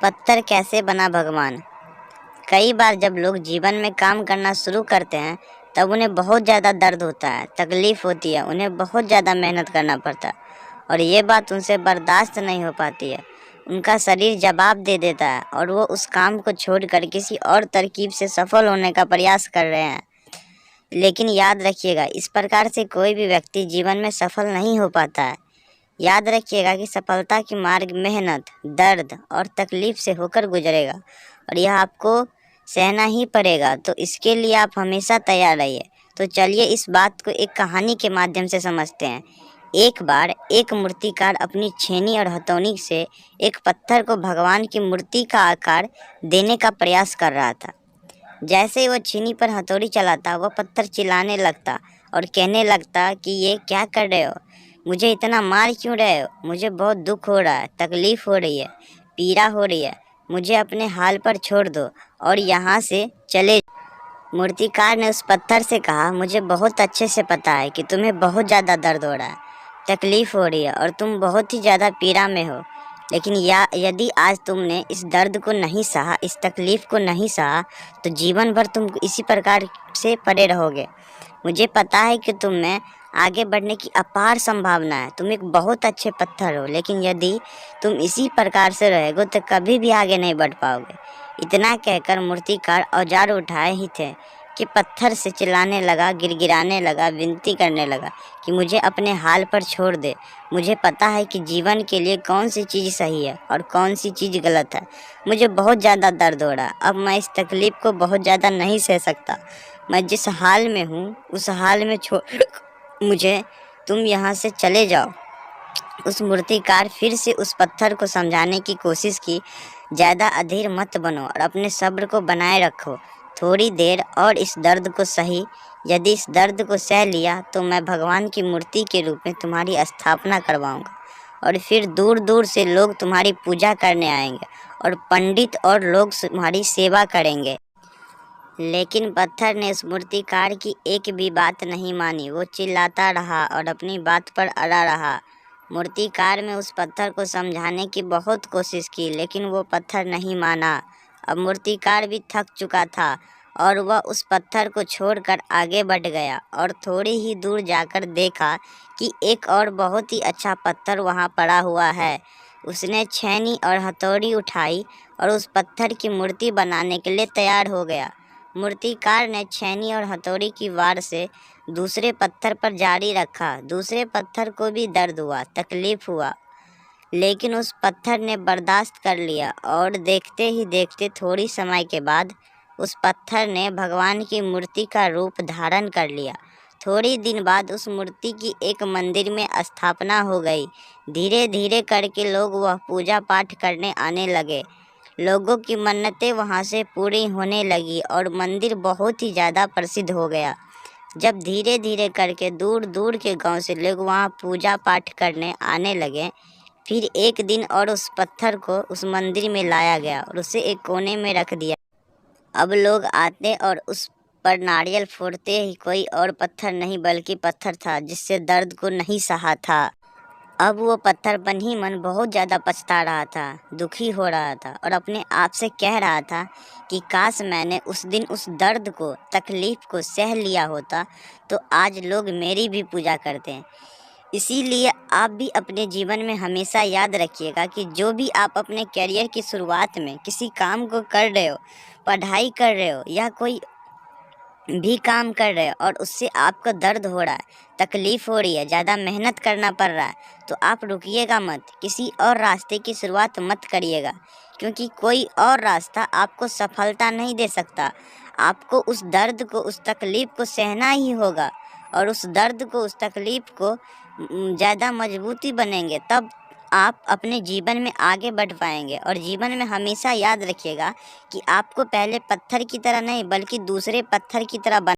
पत्थर कैसे बना भगवान। कई बार जब लोग जीवन में काम करना शुरू करते हैं तब उन्हें बहुत ज़्यादा दर्द होता है, तकलीफ़ होती है, उन्हें बहुत ज़्यादा मेहनत करना पड़ता है और ये बात उनसे बर्दाश्त नहीं हो पाती है। उनका शरीर जवाब दे देता है और वो उस काम को छोड़कर किसी और तरकीब से सफल होने का प्रयास कर रहे हैं। लेकिन याद रखिएगा, इस प्रकार से कोई भी व्यक्ति जीवन में सफल नहीं हो पाता है। याद रखिएगा कि सफलता की मार्ग मेहनत, दर्द और तकलीफ से होकर गुजरेगा और यह आपको सहना ही पड़ेगा, तो इसके लिए आप हमेशा तैयार रहिए। तो चलिए इस बात को एक कहानी के माध्यम से समझते हैं। एक बार एक मूर्तिकार अपनी छेनी और हथौनी से एक पत्थर को भगवान की मूर्ति का आकार देने का प्रयास कर रहा था। जैसे ही वह छीनी पर हथौड़ी चलाता, वह पत्थर चिल्लाने लगता और कहने लगता कि ये क्या कर रहे हो, मुझे इतना मार क्यों रहे हो, मुझे बहुत दुख हो रहा है, तकलीफ़ हो रही है, पीड़ा हो रही है, मुझे अपने हाल पर छोड़ दो और यहाँ से चले। मूर्तिकार ने उस पत्थर से कहा, मुझे बहुत अच्छे से पता है कि तुम्हें बहुत ज़्यादा दर्द हो रहा है, तकलीफ़ हो रही है और तुम बहुत ही ज़्यादा पीड़ा में हो। लेकिन यदि आज तुमने इस दर्द को नहीं सहा, इस तकलीफ़ को नहीं सहा, तो जीवन भर तुम इसी प्रकार से पड़े रहोगे। मुझे पता है कि तुम में आगे बढ़ने की अपार संभावना है, तुम एक बहुत अच्छे पत्थर हो, लेकिन यदि तुम इसी प्रकार से रहोगे तो कभी भी आगे नहीं बढ़ पाओगे। इतना कहकर मूर्तिकार औजार उठाए ही थे कि पत्थर से चिल्लाने लगा, गिड़गिड़ाने लगा, विनती करने लगा कि मुझे अपने हाल पर छोड़ दे। मुझे पता है कि जीवन के लिए कौन सी चीज़ सही है और कौन सी चीज़ गलत है। मुझे बहुत ज़्यादा दर्द हो रहा है, अब मैं इस तकलीफ़ को बहुत ज़्यादा नहीं सह सकता। मैं जिस हाल में हूँ उस हाल में छोड़ मुझे, तुम यहाँ से चले जाओ। उस मूर्तिकार फिर से उस पत्थर को समझाने की कोशिश की, ज़्यादा अधीर मत बनो और अपने सब्र को बनाए रखो। थोड़ी देर और इस दर्द को सही, यदि इस दर्द को सह लिया तो मैं भगवान की मूर्ति के रूप में तुम्हारी स्थापना करवाऊंगा और फिर दूर दूर से लोग तुम्हारी पूजा करने आएंगे और पंडित और लोग तुम्हारी सेवा करेंगे। लेकिन पत्थर ने उस मूर्तिकार की एक भी बात नहीं मानी। वो चिल्लाता रहा और अपनी बात पर अड़ा रहा। मूर्तिकार में उस पत्थर को समझाने की बहुत कोशिश की, लेकिन वो पत्थर नहीं माना। अब मूर्तिकार भी थक चुका था और वह उस पत्थर को छोड़कर आगे बढ़ गया और थोड़ी ही दूर जाकर देखा कि एक और बहुत ही अच्छा पत्थर वहाँ पड़ा हुआ है। उसने छेनी और हथौड़ी उठाई और उस पत्थर की मूर्ति बनाने के लिए तैयार हो गया। मूर्तिकार ने छेनी और हथौड़ी की वार से दूसरे पत्थर पर जारी रखा। दूसरे पत्थर को भी दर्द हुआ, तकलीफ हुआ, लेकिन उस पत्थर ने बर्दाश्त कर लिया और देखते ही देखते थोड़ी समय के बाद उस पत्थर ने भगवान की मूर्ति का रूप धारण कर लिया। थोड़ी दिन बाद उस मूर्ति की एक मंदिर में स्थापना हो गई। धीरे धीरे करके लोग वह पूजा पाठ करने आने लगे। लोगों की मन्नतें वहाँ से पूरी होने लगी और मंदिर बहुत ही ज़्यादा प्रसिद्ध हो गया। जब धीरे धीरे करके दूर दूर के गांव से लोग वहाँ पूजा पाठ करने आने लगे, फिर एक दिन और उस पत्थर को उस मंदिर में लाया गया और उसे एक कोने में रख दिया। अब लोग आते और उस पर नारियल फोड़ते ही कोई और पत्थर नहीं बल्कि पत्थर था जिससे दर्द को नहीं सहा था। अब वो पत्थर मन ही मन बहुत ज़्यादा पछता रहा था, दुखी हो रहा था और अपने आप से कह रहा था कि काश मैंने उस दिन उस दर्द को, तकलीफ़ को सह लिया होता तो आज लोग मेरी भी पूजा करते हैं। इसीलिए आप भी अपने जीवन में हमेशा याद रखिएगा कि जो भी आप अपने करियर की शुरुआत में किसी काम को कर रहे हो, पढ़ाई कर रहे हो या कोई भी काम कर रहे हो और उससे आपको दर्द हो रहा है, तकलीफ़ हो रही है, ज़्यादा मेहनत करना पड़ रहा है, तो आप रुकिएगा मत, किसी और रास्ते की शुरुआत मत करिएगा, क्योंकि कोई और रास्ता आपको सफलता नहीं दे सकता। आपको उस दर्द को, उस तकलीफ़ को सहना ही होगा और उस दर्द को, उस तकलीफ़ को ज़्यादा मजबूती बनेंगे, तब आप अपने जीवन में आगे बढ़ पाएंगे। और जीवन में हमेशा याद रखिएगा कि आपको पहले पत्थर की तरह नहीं बल्कि दूसरे पत्थर की तरह